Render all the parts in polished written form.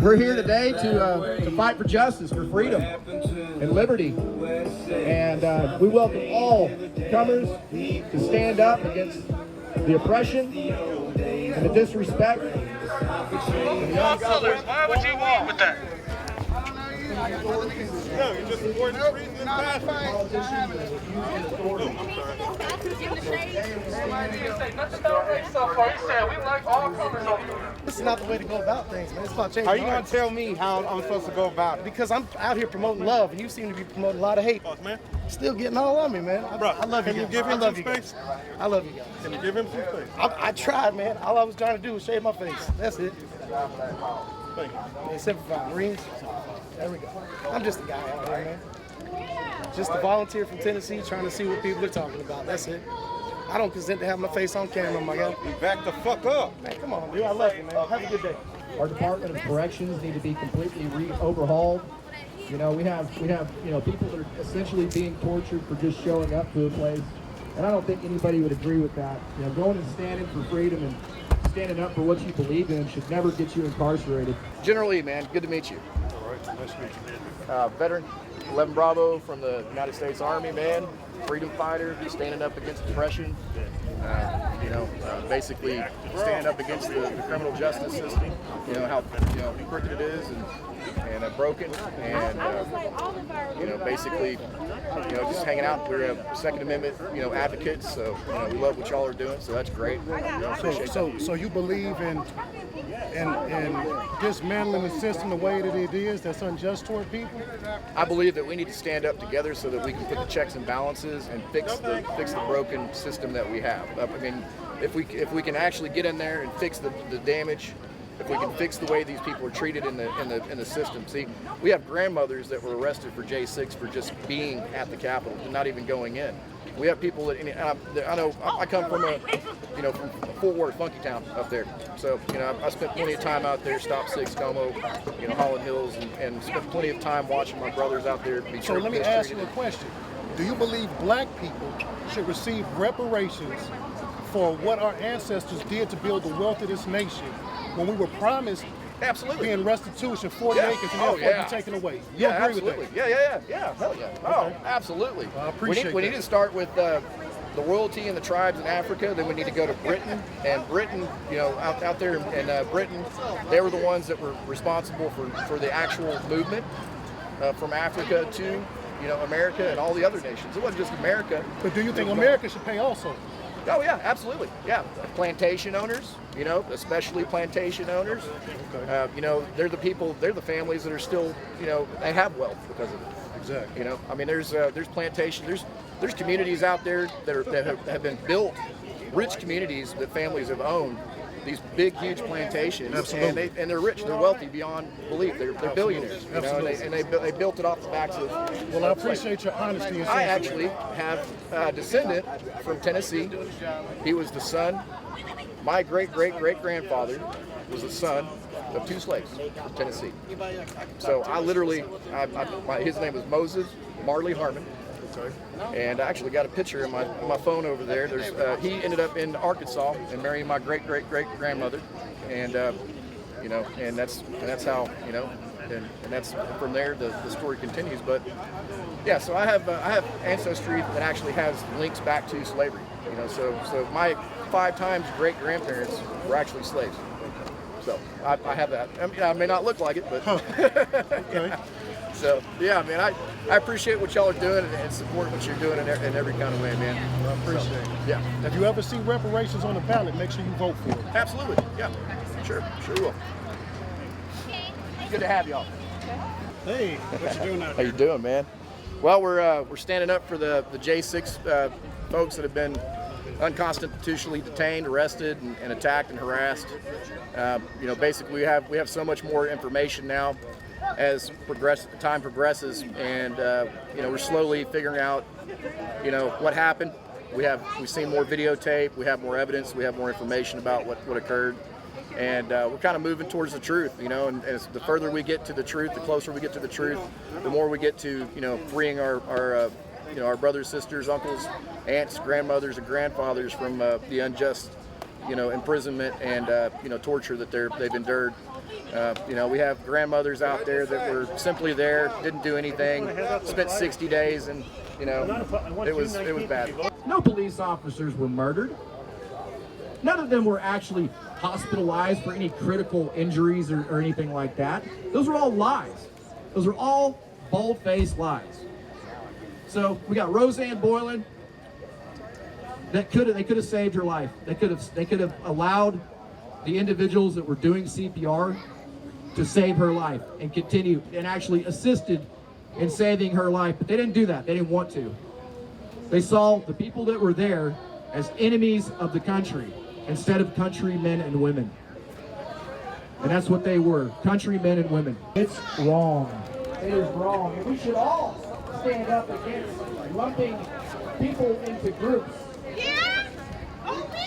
We're here today to fight for justice, for freedom and liberty, and we welcome all comers to stand up against the oppression and the disrespect. Why would you lead with that? No, you're just supporting the reason it's This is not the way to go about things, man. It's about changing. How are you going to tell me how I'm supposed to go about it? Because I'm out here promoting love, and you seem to be promoting a lot of hate. Man. Still getting all on me, man. Bro, I love you can you guys. give I him love some you guys. space? I love you guys. Can you give him some space? I tried, man. All I was trying to do was shave my face. That's it. Thank you. Except for Marines. There we go. I'm just a guy out here, man. Just a volunteer from Tennessee trying to see what people are talking about. That's it. I don't consent to have my face on camera, my guy. You back the fuck up. Man, come on, dude. I love you, man. Have a good day. Our Department of Corrections need to be completely overhauled. You know, we have people that are essentially being tortured for just showing up to a place, and I don't think anybody would agree with that. You know, going and standing for freedom and standing up for what you believe in should never get you incarcerated. Generally, man, good to meet you. All right, nice to meet you. Veteran, 11 Bravo from the United States Army, man. Freedom fighter, standing up against oppression. Basically stand up against the criminal justice system. You know how crooked it is and broken, and basically just hanging out. We're Second Amendment advocates, so we love what y'all are doing. So that's great. So you believe in dismantling the system the way that it is, that's unjust toward people? I believe that we need to stand up together so that we can put the checks and balances and fix the broken system that we have. I mean, if we can actually get in there and fix the damage, if we can fix the way these people are treated in the system. See, we have grandmothers that were arrested for Jan6 for just being at the Capitol and not even going in. We have people that, I know I come from from Fort Worth, Funky Town up there. So, I spent plenty of time out there, Stop 6, Como, Holland Hills, and spent plenty of time watching my brothers out there be So let me ask you a question. Do you believe black people should receive reparations for what our ancestors did to build the wealth of this nation when we were promised being restitution, 40 acres, and therefore be taken away? You agree absolutely. with that? Yeah, hell yeah. Oh, absolutely. I appreciate we need to start with the royalty and the tribes in Africa. Then we need to go to Britain. And Britain, out there in Britain, they were the ones that were responsible for the actual movement from Africa to America and all the other nations. It wasn't just America. But do you think America should pay also? Oh yeah, absolutely. Yeah, plantation owners, especially plantation owners. Okay. They're the people, they're the families that are still, they have wealth because of it. Exactly. I mean, there's plantation, there's communities out there that have been built, rich communities that families have owned. These big, huge plantations, Absolutely. and they're rich, they're wealthy beyond belief. They're billionaires, and they built it off the backs of. Well, I appreciate your honesty. I actually have a descendant from Tennessee. He was the son. My great-great-great-grandfather was the son of 2 slaves from Tennessee. So I literally, his name was Moses Marley Harmon. Okay. And I actually got a picture in my phone over there. He ended up in Arkansas and marrying my great-great-great-grandmother, and and that's how and that's from there the story continues. But yeah, so I have ancestry that actually has links back to slavery. So my 5 times great-grandparents were actually slaves. So I have that. I mean, I may not look like it, but. Okay. So yeah, man, I appreciate what y'all are doing and support what you're doing in every kind of way, man. I appreciate it. Yeah. If you ever see reparations on the ballot, make sure you vote for it. Absolutely. Yeah. Sure will. Good to have y'all. Hey, what you doing out How there? you doing, man? Well, we're standing up for the Jan6 folks that have been unconstitutionally detained, arrested, and attacked and harassed. Basically we have so much more information now as time progresses, and we're slowly figuring out what happened. We've seen more videotape, we have more evidence, we have more information about what occurred, and we're kind of moving towards the truth, and as the further we get to the truth, the closer we get to the truth, the more we get to freeing our brothers, sisters, uncles, aunts, grandmothers, and grandfathers from the unjust imprisonment and torture that they've endured You know, we have grandmothers out there that were simply there, didn't do anything, spent 60 days, and you know, it was bad. No police officers were murdered. None of them were actually hospitalized for any critical injuries or anything like that. Those were all lies. Those are all bold-faced lies. So we got Roseanne Boylan. They could have saved her life. They could have allowed the individuals that were doing CPR to save her life and continue and actually assisted in saving her life, but they didn't do that. They didn't want to. They saw the people that were there as enemies of the country instead of countrymen and women. And that's what they were, countrymen and women. It's wrong. It is wrong. And we should all stand up against lumping people into groups.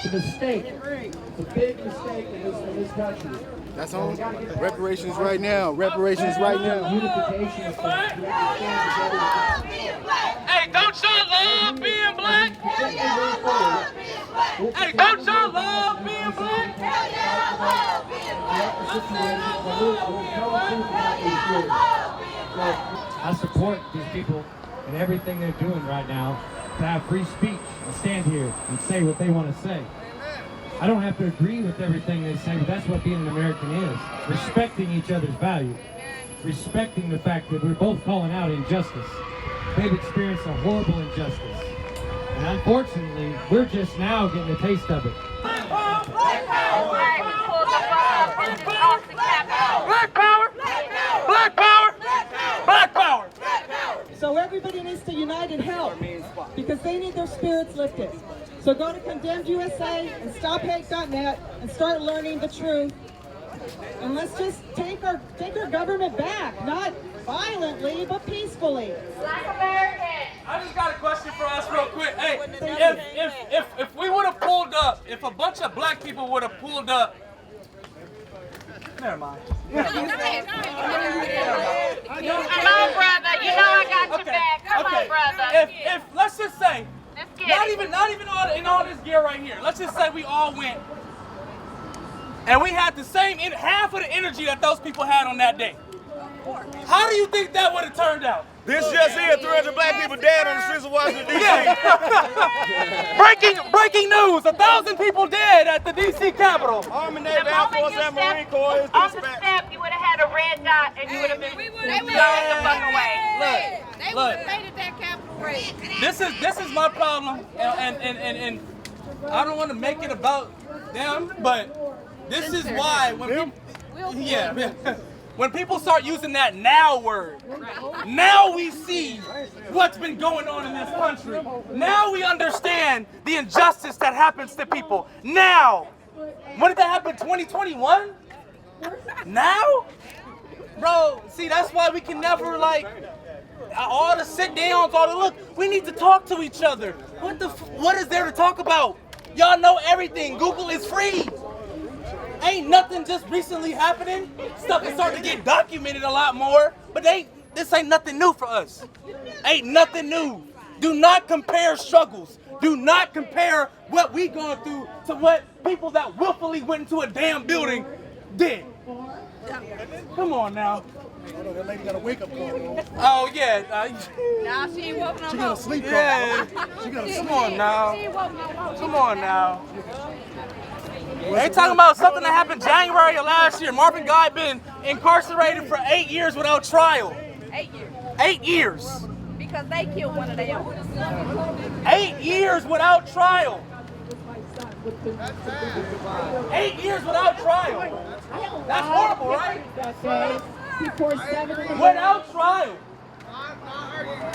It's a mistake. It's a big mistake in this country. That's on reparations right now. Reparations right now. Unification of things. Hey, don't y'all love being black? Hey, don't y'all love being black? I support these people and everything they're doing right now to have free speech and stand here and say what they want to say. I don't have to agree with everything they say, but that's what being an American is. Respecting each other's value. Respecting the fact that we're both calling out injustice. They've experienced a horrible injustice. And unfortunately, we're just now getting a taste of it. Black power! Black power! Black power! Black power! So everybody needs to unite and help because they need their spirits lifted. So go to Condemned USA and StopHate.net and start learning the truth. And let's just take our government back, not violently, but peacefully. Black American! I just got a question for us real quick. Hey, if we would have pulled up, if a bunch of black people would have pulled up, never mind. Come on, brother. You know I got your back. Come on, brother. If let's just say, not even in all this gear right here. Let's just say we all went, and we had the same half of the energy that those people had on that day. How do you think that would have turned out? This just here, 300 black people dead on the streets of Washington, D.C. Breaking news! 1,000 people dead at the D.C. Capitol. Army, Navy, Air Force, and Marine Corps is off the dispatched. step, you would have had a red dot and you would have been the fuck away. Look, this is my problem, and I don't want to make it about them, but this is why when people start using that now word, now we see what's been going on in this country. Now we understand the injustice that happens to people. Now, when did that happen? 2021? Now? Bro, see, that's why we can never, like, all the sit downs, look, we need to talk to each other. What is there to talk about? Y'all know everything. Google is free. Ain't nothing just recently happening. Stuff is starting to get documented a lot more, but this ain't nothing new for us. Ain't nothing new. Do not compare struggles. Do not compare what we going through to what people that willfully went into a damn building did. Come on now. That lady got a wake up call. Oh yeah. Nah, she ain't woke no She got a sleep call. Yeah. She got a Come sleep. on now. She ain't woke no more. Come on now. They talking about something that happened January of last year. Marvin Guy been incarcerated for 8 years without trial. 8 years. 8 years. Because they killed one of their own. 8 years without trial. 8 years without trial. That's horrible, right? Without trial.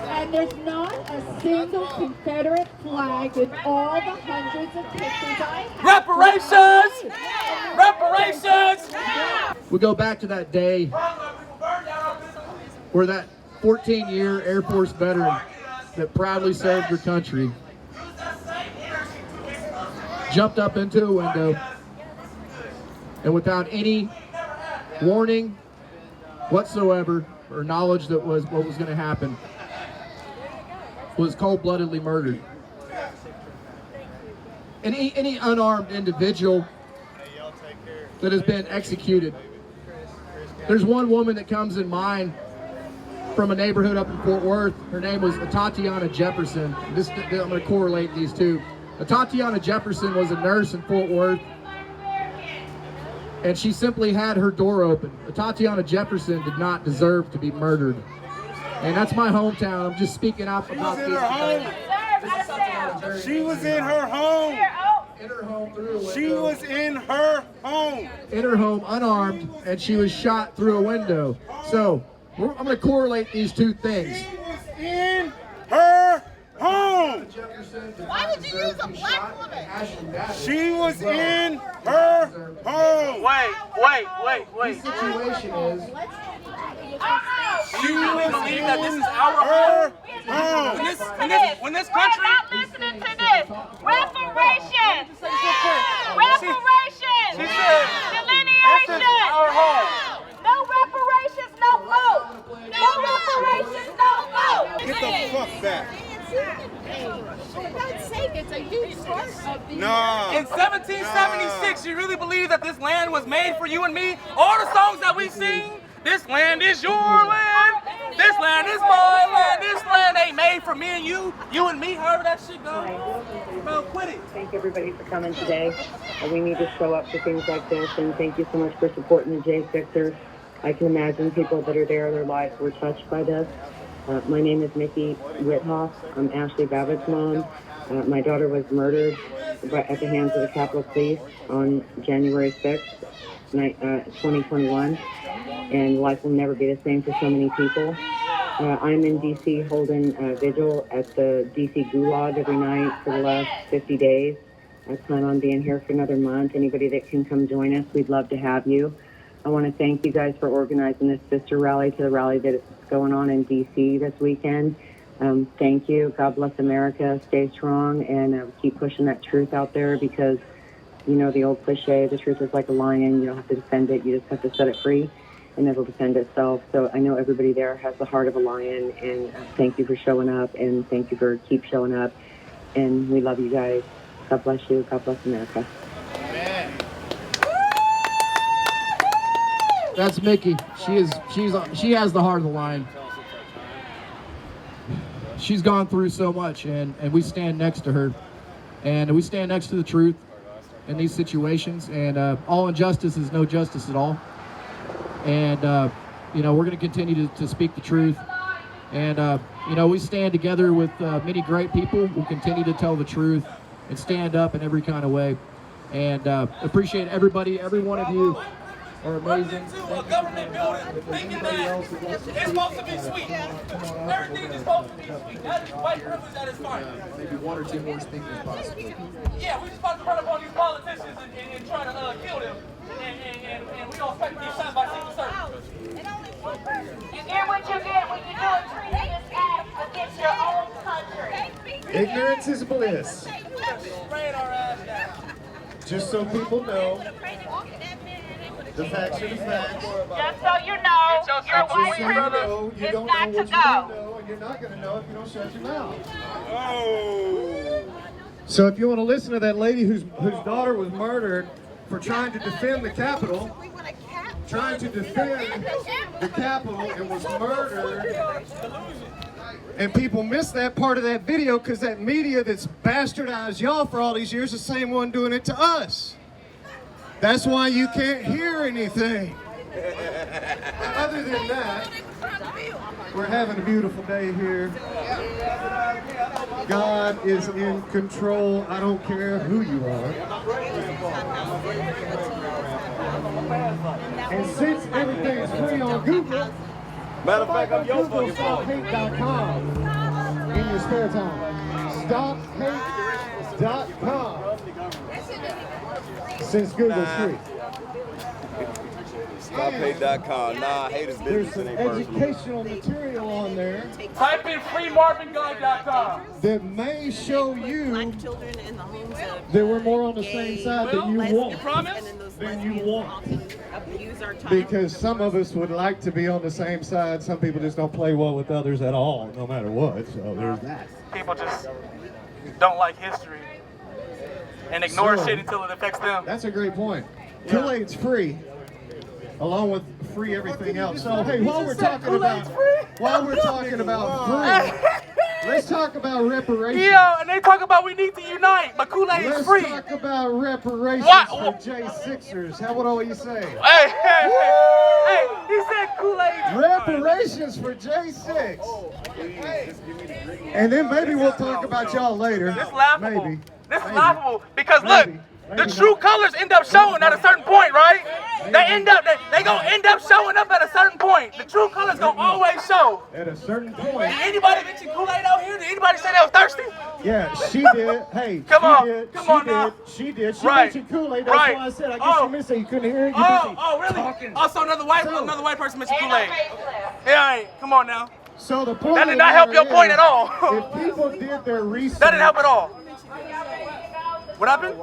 And there's not a single Confederate flag with all the hundreds of pictures I have. Reparations! We go back to that day where that 14-year Air Force veteran that proudly served her country jumped up into a window and without any warning whatsoever or knowledge that was what was going to happen was cold-bloodedly murdered. Any unarmed individual that has been executed There's one woman that comes in mind from a neighborhood up in Fort Worth. Her name was Tatiana Jefferson. I'm going to correlate these two. Tatiana Jefferson was a nurse in Fort Worth, and she simply had her door open. Tatiana Jefferson did not deserve to be murdered. And that's my hometown. I'm just speaking out about this. She was in her home. In her home through a window. She was in her home. In her home, unarmed, and she was shot through a window. So, I'm going to correlate these two things. She was in her home. Why would you use a black woman? She was in her home. Wait. The situation is, Do you really believe that this is our home? When this country... We're not listening to this. Reparations. Reparations. She said, Delineation. this is our home. No reparations, no vote. No reparations, no vote. Get the fuck back. For God's sake, it's a huge source of the... Nah. In 1776, you really believe that this land was made for you and me? All the songs that we sing, this land is your land, this land is my land, this land ain't made for me and you and me, however that shit goes. Bro, quit it. Thank everybody for coming today. We need to show up for things like this, and thank you so much for supporting the J6ers. I can imagine people that are there, their lives were touched by this. My name is Mickey Withoff. I'm Ashley Babbitt's mom. My daughter was murdered at the hands of the Capitol Police on January 6th, 2021, and life will never be the same for so many people. I'm in D.C. holding a vigil at the D.C. Gulag every night for the last 50 days. I plan on being here for another month. Anybody that can come join us, we'd love to have you. I want to thank you guys for organizing this sister rally to the rally that is going on in D.C. this weekend. Thank you. God bless America. Stay strong and keep pushing that truth out there, because, you know, the old cliche, the truth is like a lion. You don't have to defend it. You just have to set it free, and it'll defend itself. So I know everybody there has the heart of a lion, and thank you for showing up, and thank you for keep showing up. And we love you guys. God bless you. God bless America. that's Mickey. She has the heart of the lion. She's gone through so much, and we stand next to her, and we stand next to the truth in these situations, and all injustice is no justice at all. And you know, we're going to continue to speak the truth, and you know, we stand together with many great people who continue to tell the truth and stand up in every kind of way. And appreciate everybody, every one of you are amazing. To a government building thinking that it's supposed to be sweet. Everything is supposed to be sweet. That is white privilege at its finest. Maybe one or two more speakers possibly. Yeah, we're just about to run up on these politicians and try to kill them. And we don't expect to get shot by Secret Service. You get what you get when you do a treasonous act against your own country. Ignorance is bliss. Just so people know, the facts are the facts. Just so you know, your white privilege is not to go. And you're not going to know if you don't shut your mouth. Oh. So if you want to listen to that lady whose daughter was murdered for trying to defend the Capitol, and was murdered, and people miss that part of that video because that media that's bastardized y'all for all these years is the same one doing it to us. That's why you can't hear anything. Other than that, we're having a beautiful day here. God is in control. I don't care who you are. And since everything is free on Google, Matter of fact, I'm your fucking fault. StopHate.com in your spare time. StopHate.com. Since Google's free. StopHate.com. Nah, hate is There's business. some It ain't personal. educational material on there Type in freemarvinguy.com. that may show you that we're more on the same side than you want. You promise? Than you want. Because some of us would like to be on the same side. Some people just don't play well with others at all, no matter what. So there's that. People just don't like history and ignore So, shit until it affects them. That's a great point. Kool-Aid's free. along with free everything else. So hey, while we're talking about free, let's talk about reparations. Yeah, and they talk about we need to unite, but Kool-Aid is free. Let's talk about reparations for J6ers. How what you say? Hey, he said Kool-Aid. Reparations for J6. And then maybe we'll talk about y'all later. This laughable. Maybe. This is laughable because look, the true colors end up showing at a certain point, right? They gonna end up showing up at a certain point. The true colors gonna always show. At a certain point. Did anybody mention Kool-Aid out here? Did anybody say they was thirsty? Yeah, she did. Hey, come on now. She did. She right. mentioned Kool-Aid. That's why I said. I guess you missed it. You couldn't hear it. Oh, really? Talking. Also, another white person mentioned Kool-Aid. Yeah, come on now. So the point. That did not help your point at all. If people did their research. That didn't help at all. What happened?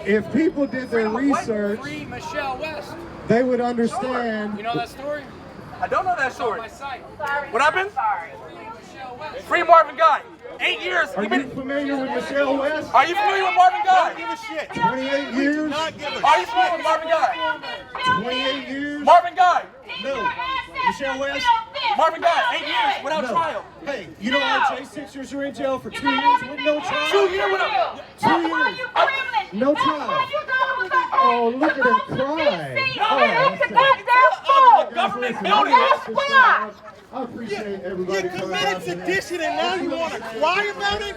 If people did their research, they would understand. You know that story? I don't know that story. What happened? Free Marvin Gaye. 8 years. Are you familiar with Michelle West? Are you familiar with Marvin Gaye? Don't give a shit. 28 years. Are you familiar with Marvin Gaye? 28 years. Marvin Gaye. No. Michelle West. Marvin Gaye. 8 years without trial. Hey, you know our J6ers are in jail for 2 years with no trial? 2 years without. 2 years. No trial. Oh, look at him cry. Government building. I appreciate everybody. You committed sedition and now you want to cry about it?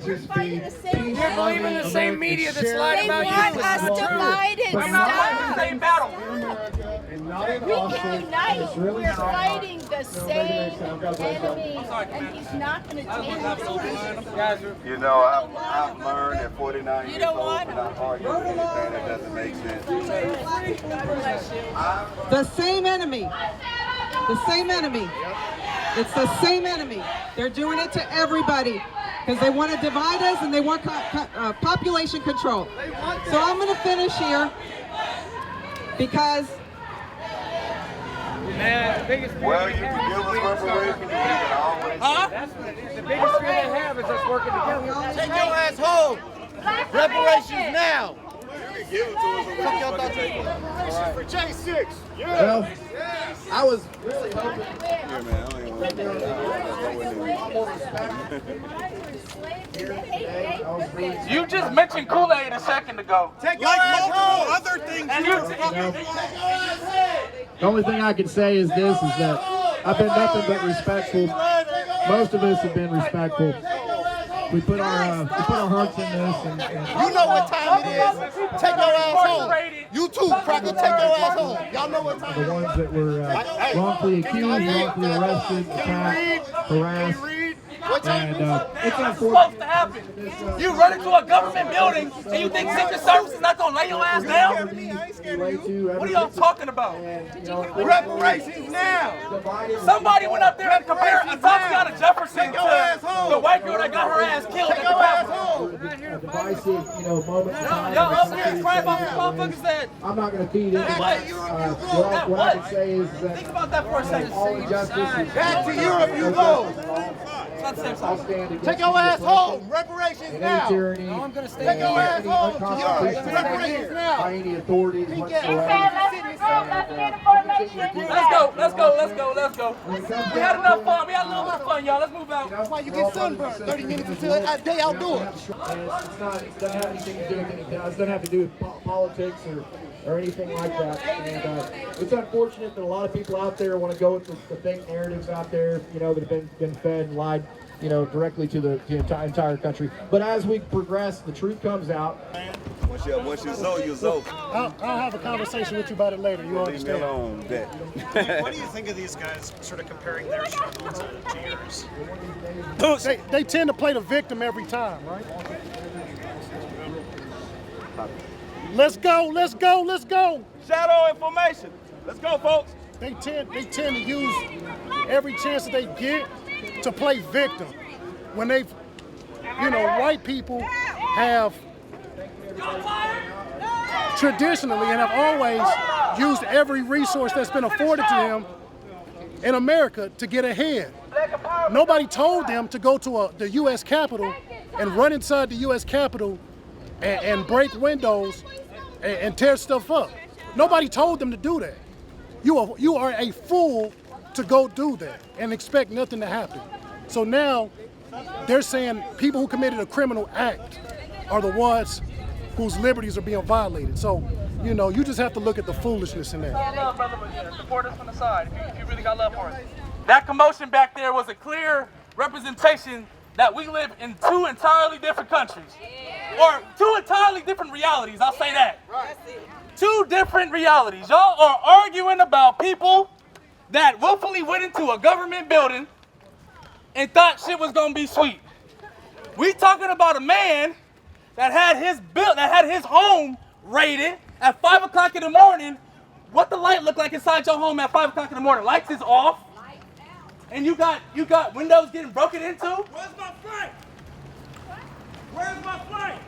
You're believing the same media that's lied about you. They want us divided. I'm not fighting the same battle. We can unite. We're fighting the same enemy, and he's not going to change it. You know, I've learned at 49 years old to not argue with anything that doesn't make sense. The same enemy. The same enemy. It's the same enemy. They're doing it to everybody because they want to divide us and they want population control. So I'm going to finish here because. Well, you can give us reparations. You can always. That's the biggest fear they have is us working together. Take your ass home. Reparations now. Give it to us. For J6. Well, I was really hoping. Yeah, man. I don't even You just mentioned Kool-Aid a second ago. Take your ass home. Other things. And The only thing I can say is this: is that I've been nothing but respectful. Most of us have been respectful. We put our hearts in this, and you know what time it is. Take your ass home. You too, Cracker. Take your ass home. Y'all know what time it is. the ones that were wrongfully accused, wrongfully arrested, attacked, harassed. And it's supposed to happen. You run into a government building and you think Secret Service is not gonna lay your ass down? What are y'all talking about? Reparations now. Somebody went up there and compared Tatiana Jefferson to the white girl that got her ass killed at the Capitol. divisive, moment in time. Y'all up there crying about these motherfuckers that. I'm not going to feed into that. What I can say is that think about that for a second. all injustice is back to Europe you go. Take your ass home. Reparations now. Tyranny, I'm going to stay. Take your ass home to Europe. Reparations now. By any authorities whatsoever. Let's go. We had enough fun. We had a little bit of fun, y'all. Let's move out. That's why you get sunburned. 30 minutes until a day outdoors. It doesn't have anything to do with anything. It doesn't have to do with politics or anything like that. And it's unfortunate that a lot of people out there want to go with the fake narratives out there, that have been fed and lied, directly to the entire country. But as we progress, the truth comes out. Once you zo, you zo. I'll have a conversation with you about it later. You understand? What do you think of these guys sort of comparing their struggle to yours? They tend to play the victim every time, right? Let's go. Shadow information. Let's go, folks. They tend to use every chance that they get to play victim. When they've, white people have traditionally and have always used every resource that's been afforded to them in America to get ahead. Nobody told them to go to the U.S. Capitol and run inside the U.S. Capitol and break windows and tear stuff up. Nobody told them to do that. You are a fool to go do that and expect nothing to happen. So now they're saying people who committed a criminal act are the ones whose liberties are being violated. So, you know, you just have to look at the foolishness in that. Love, brother, but support us from the side if you really got love for us. That commotion back there was a clear representation that we live in two entirely different countries. Or two entirely different realities, I'll say that. Two different realities. Y'all are arguing about people that willfully went into a government building and thought shit was gonna be sweet. We talking about a man that had his home raided at 5 o'clock in the morning. What the light look like inside your home at 5 o'clock in the morning? Lights is off. And you got windows getting broken into? Where's my flight? Where's my flight?